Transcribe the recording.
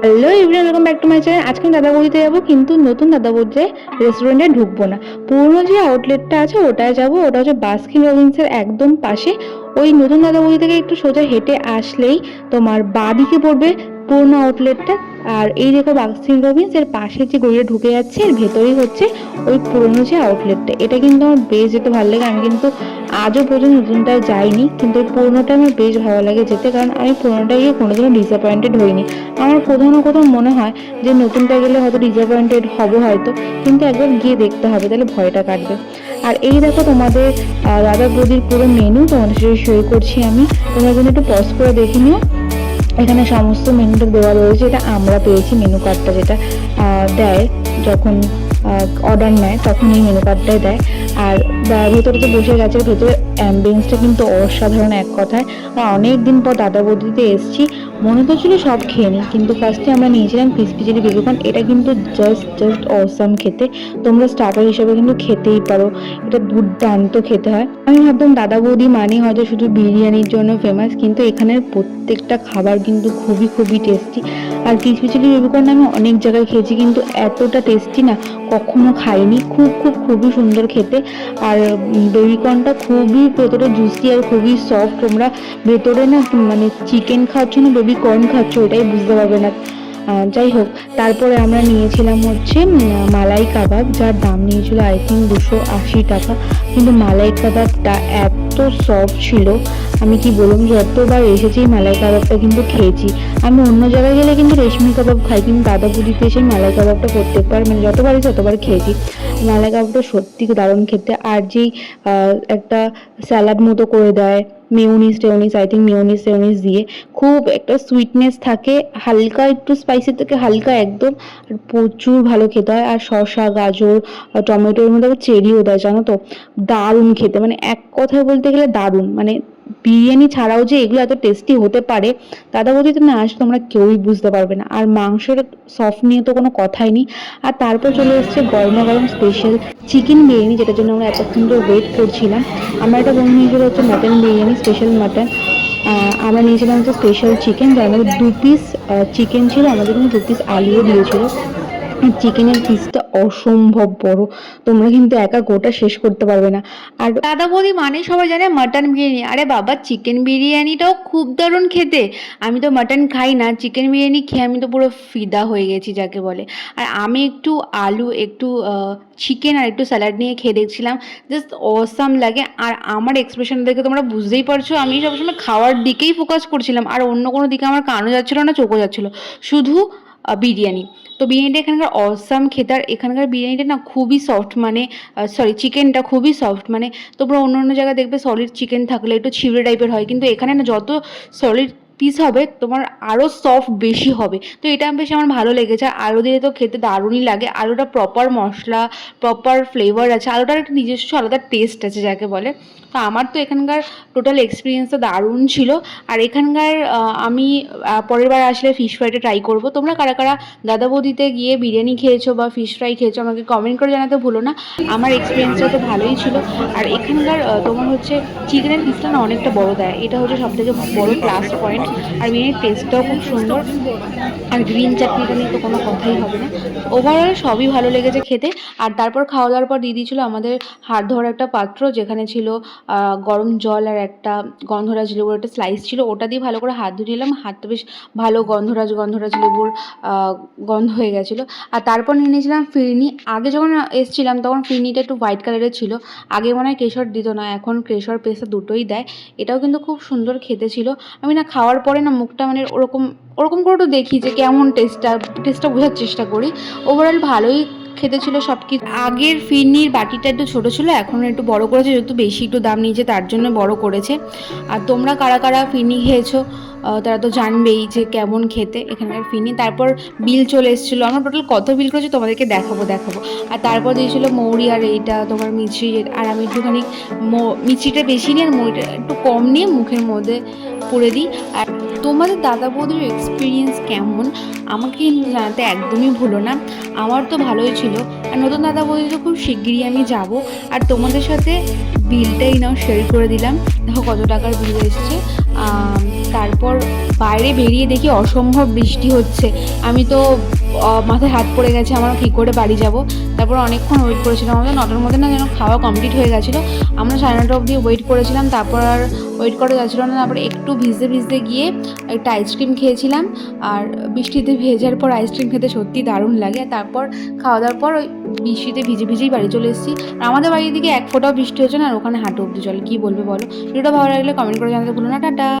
Hello everyone, welcome back to my channel. আজকে আমি দাদা বৌদিতে যাবো, কিন্তু নতুন দাদা বৌদিতে রেস্টুরেন্টে ঢুকবো না। পুরনো যে আউটলেটটা আছে ওটায় যাবো। ওটা হচ্ছে বাস্কিন রবিন্সের একদম পাশে। ওই নতুন দাদা বৌদি থেকে একটু সোজা হেঁটে আসলেই তোমার বাঁদিকে পড়বে পুরনো আউটলেটটা। আর এই দেখো বাস্কিন রবিন্স এর পাশে যে গলিটা ঢুকে যাচ্ছে এর ভেতরেই হচ্ছে ওই পুরনো যে আউটলেটটা। এটা কিন্তু আমার বেশ যেতে ভালো লাগে। আমি কিন্তু আজও পর্যন্ত নতুনটায় যাইনি, কিন্তু ওই পুরোনোটা আমার বেশ ভালো লাগে যেতে, কারণ আমি পুরোনোটায় গিয়ে কোনোদিনও ডিসঅ্যাপয়েন্টেড হইনি। আমার কোথাও না কোথাও মনে হয় যে নতুনটা গেলে হয়তো ডিসঅ্যাপয়েন্টেড হবো হয়তো, কিন্তু একবার গিয়ে দেখতে হবে, তাহলে ভয়টা কাটবে। আর এই দেখো তোমাদের দাদা বৌদির পুরো মেনু তোমাদের সাথে শেয়ার করছি আমি। তোমরা কিন্তু একটু পজ করে দেখে নিও। এখানে সমস্ত মেনুটা দেওয়া রয়েছে। এটা আমরা পেয়েছি মেনু কার্ডটা, যেটা দেয় যখন অর্ডার নেয় তখন এই মেনু কার্ডটাই দেয়। আর ভেতরে তো বসে গেছে, ভেতরে অ্যাম্বিয়েন্সটা কিন্তু অসাধারণ এক কথায়। আর অনেক দিন পর দাদা বৌদিতে এসেছি, মনে তো ছিল সব খেয়ে নিই, কিন্তু ফার্স্টে আমরা নিয়েছিলাম ক্রিসপি চিলি বেবিকর্ন। এটা কিন্তু জাস্ট অসাম খেতে। তোমরা স্টার্টার হিসেবে কিন্তু খেতেই পারো, এটা দুর্দান্ত খেতে হয়। আমি ভাবতাম দাদা বৌদি মানে হয়তো শুধু বিরিয়ানির জন্য ফেমাস, কিন্তু এখানের প্রত্যেকটা খাবার কিন্তু খুবই খুবই টেস্টি। আর ক্রিসপি চিলি বেবিকর্ন আমি অনেক জায়গায় খেয়েছি, কিন্তু এতটা টেস্টি না কখনো খাইনি। খুবই সুন্দর খেতে। আর বেবিকর্নটা খুবই ভেতরে জুসি আর খুবই সফট। তোমরা ভেতরে না মানে চিকেন খাচ্ছ না বেবিকর্ন খাচ্ছ, এটাই বুঝতে পারবে না। যাই হোক, তারপরে আমরা নিয়েছিলাম হচ্ছে মালাই কাবাব, যার দাম নিয়েছিল আই থিঙ্ক 280 টাকা। কিন্তু মালাই কাবাবটা এত সফট ছিল, আমি কি বললাম, যতবার এসেছি মালাই কাবাবটা কিন্তু খেয়েছি। আমি অন্য জায়গায় গেলে কিন্তু রেশমি কাবাব খাই, কিন্তু দাদা বৌদিতে এসে মালাই কাবাবটা প্রত্যেকবার মানে যতবার এসে ততবার খেয়েছি। মালাই কাবাবটা সত্যি দারুণ খেতে। আর যেই একটা স্যালাড মতো করে দেয়, মেয়োনিজ টেয়োনিজ, আই থিঙ্ক মেয়োনিজ দিয়ে, খুব একটা সুইটনেস থাকে, হালকা একটু স্পাইসি থেকে হালকা একদম। আর প্রচুর ভালো খেতে হয়। আর শসা, গাজর, টমেটোর মধ্যে আবার চেরিও দেয়, জানো তো। দারুণ খেতে, মানে এক কথায় বলতে গেলে দারুণ। মানে বিরিয়ানি ছাড়াও যে এগুলো এত টেস্টি হতে পারে, দাদা বৌদিতে না আসলে তোমরা কেউই বুঝতে পারবে না। আর মাংসের সফট নিয়ে তো কোনো কথাই নেই। আর তারপর চলে এসছে গরমা গরম স্পেশাল চিকেন বিরিয়ানি, যেটার জন্য আমরা এতক্ষণ ধরে ওয়েট করছিলাম। আমার একটা বন্ধু নিয়েছিল হচ্ছে মাটন বিরিয়ানি, স্পেশাল মাটন। আমরা নিয়েছিলাম হচ্ছে স্পেশাল চিকেন, যার মধ্যে 2 পিস চিকেন ছিল, আমাদের কিন্তু 2 পিস আলুও দিয়েছিল। চিকেনের পিসটা অসম্ভব বড়, তোমরা কিন্তু একা গোটা শেষ করতে পারবে না। আর দাদা বৌদি মানে সবাই জানে মাটন বিরিয়ানি, আরে বাবা চিকেন বিরিয়ানিটাও খুব দারুণ খেতে। আমি তো মাটন খাই না, চিকেন বিরিয়ানি খেয়ে আমি তো পুরো ফিদা হয়ে গেছি যাকে বলে। আর আমি একটু আলু, একটু চিকেন আর একটু স্যালাড নিয়ে খেয়ে দেখছিলাম, জাস্ট অসাম লাগে। আর আমার এক্সপ্রেশন দেখে তোমরা বুঝতেই পারছো আমি সবসময় খাওয়ার দিকেই ফোকাস করছিলাম, আর অন্য কোনো দিকে আমার কানও যাচ্ছিলো না, চোখও যাচ্ছিলো, শুধু বিরিয়ানি। তো বিরিয়ানিটা এখানকার অসাম খেতে। আর এখানকার বিরিয়ানিটা না খুবই সফট, মানে সরি চিকেনটা খুবই সফট। মানে তোমরা অন্য অন্য জায়গায় দেখবে সলিড চিকেন থাকলে একটু ছিবড়ে টাইপের হয়, কিন্তু এখানে না যত সলিড পিস হবে তোমার আরও সফট বেশি হবে। তো এটা বেশ আমার ভালো লেগেছে। আলু দিয়ে তো খেতে দারুণই লাগে, আলুটা প্রপার মশলা, প্রপার ফ্লেভার আছে, আলুটার একটা নিজস্ব আলাদা টেস্ট আছে যাকে বলে। তো আমার তো এখানকার টোটাল এক্সপিরিয়েন্সটা দারুণ ছিল। আর এখানকার আমি পরের বার আসলে ফিশ ফ্রাইটা ট্রাই করবো। তোমরা কারা কারা দাদা বৌদিতে গিয়ে বিরিয়ানি খেয়েছো বা ফিশ ফ্রাই খেয়েছো আমাকে কমেন্ট করে জানাতে ভুলো না। আমার এক্সপিরিয়েন্সটা তো ভালোই ছিল। আর এখানকার তোমার হচ্ছে চিকেনের পিসটা না অনেকটা বড় দেয়, এটা হচ্ছে সবথেকে বড় প্লাস পয়েন্ট। আর বিরিয়ানির টেস্টটাও খুব সুন্দর। আর গ্রিন চাটনিটা নিয়ে তো কোনো কথাই হবে না। ওভারঅল সবই ভালো লেগেছে খেতে। আর তারপর খাওয়া দাওয়ার পর দিয়ে দিয়েছিলো আমাদের হাত ধরা একটা পাত্র, যেখানে ছিল গরম জল আর একটা গন্ধরাজ লেবুর একটা স্লাইস ছিল, ওটা দিয়ে ভালো করে হাত ধুয়ে নিলাম। হাতটা বেশ ভালো গন্ধরাজ লেবুর গন্ধ হয়ে গেছিলো। আর তারপর নিয়ে নিয়েছিলাম ফিরনি। আগে যখন এসেছিলাম তখন ফিরনিটা একটু হোয়াইট কালারের ছিল, আগে মনে হয় কেশর দিত না, এখন কেশর পেস্তা দুটোই দেয়। এটাও কিন্তু খুব সুন্দর খেতে ছিল। আমি না খাওয়ার পরে না মুখটা মানে ওরকম ওরকম করে একটু দেখি যে কেমন টেস্টটা বোঝার চেষ্টা করি। ওভারঅল ভালোই খেতে ছিল সব কিছু। আগের ফিরনির বাটিটা একটু ছোটো ছিল, এখন একটু বড় করেছে, যেহেতু বেশি একটু দাম নিয়েছে তার জন্য বড় করেছে। আর তোমরা কারা কারা ফিরনি খেয়েছো তারা তো জানবেই যে কেমন খেতে এখানকার ফিরনি। তারপর বিল চলে এসেছিলো, আমরা টোটাল কত বিল করেছি তোমাদেরকে দেখাবো। আর তারপর দিয়েছিলো মৌরি আর এইটা তোমার মিছরি। আর আমি একটুখানি মিছরিটা বেশি নিই আর মৌরিটা একটু কম নিয়ে মুখের মধ্যে পুরে দিই। আর তোমাদের দাদা বৌদির এক্সপিরিয়েন্স কেমন আমাকে কিন্তু জানাতে একদমই ভুলো না। আমার তো ভালোই ছিল। আর নতুন দাদা বৌদি তো খুব শিগগিরই আমি যাব। আর তোমাদের সাথে বিলটাই নাও শেয়ার করে দিলাম, দেখো কত টাকার বিল এসেছে। তারপর বাইরে বেরিয়ে দেখি অসম্ভব বৃষ্টি হচ্ছে। আমি তো মাথায় হাত পড়ে গেছে, আমার কী করে বাড়ি যাব। তারপর অনেকক্ষণ ওয়েট করেছিলাম, আমাদের 9টার মধ্যে না যেন খাওয়া কমপ্লিট হয়ে গেছিলো। আমরা 9:30 অবধি ওয়েট করেছিলাম, তারপর আর ওয়েট করা যাচ্ছিলো না। তারপরে একটু ভিজতে ভিজতে গিয়ে একটা আইসক্রিম খেয়েছিলাম। আর বৃষ্টিতে ভেজার পর আইসক্রিম খেতে সত্যি দারুণ লাগে। তারপর খাওয়া দাওয়ার পর ওই বৃষ্টিতে ভিজে ভিজেই বাড়ি চলে এসেছি। আর আমাদের বাড়ির দিকে এক ফোঁটাও বৃষ্টি হচ্ছে না, আর ওখানে হাঁটু অবধি জল, কী বলবে বলো। ভিডিওটা ভালো লাগলে কমেন্ট করে জানাতে ভুলো না। টাটা।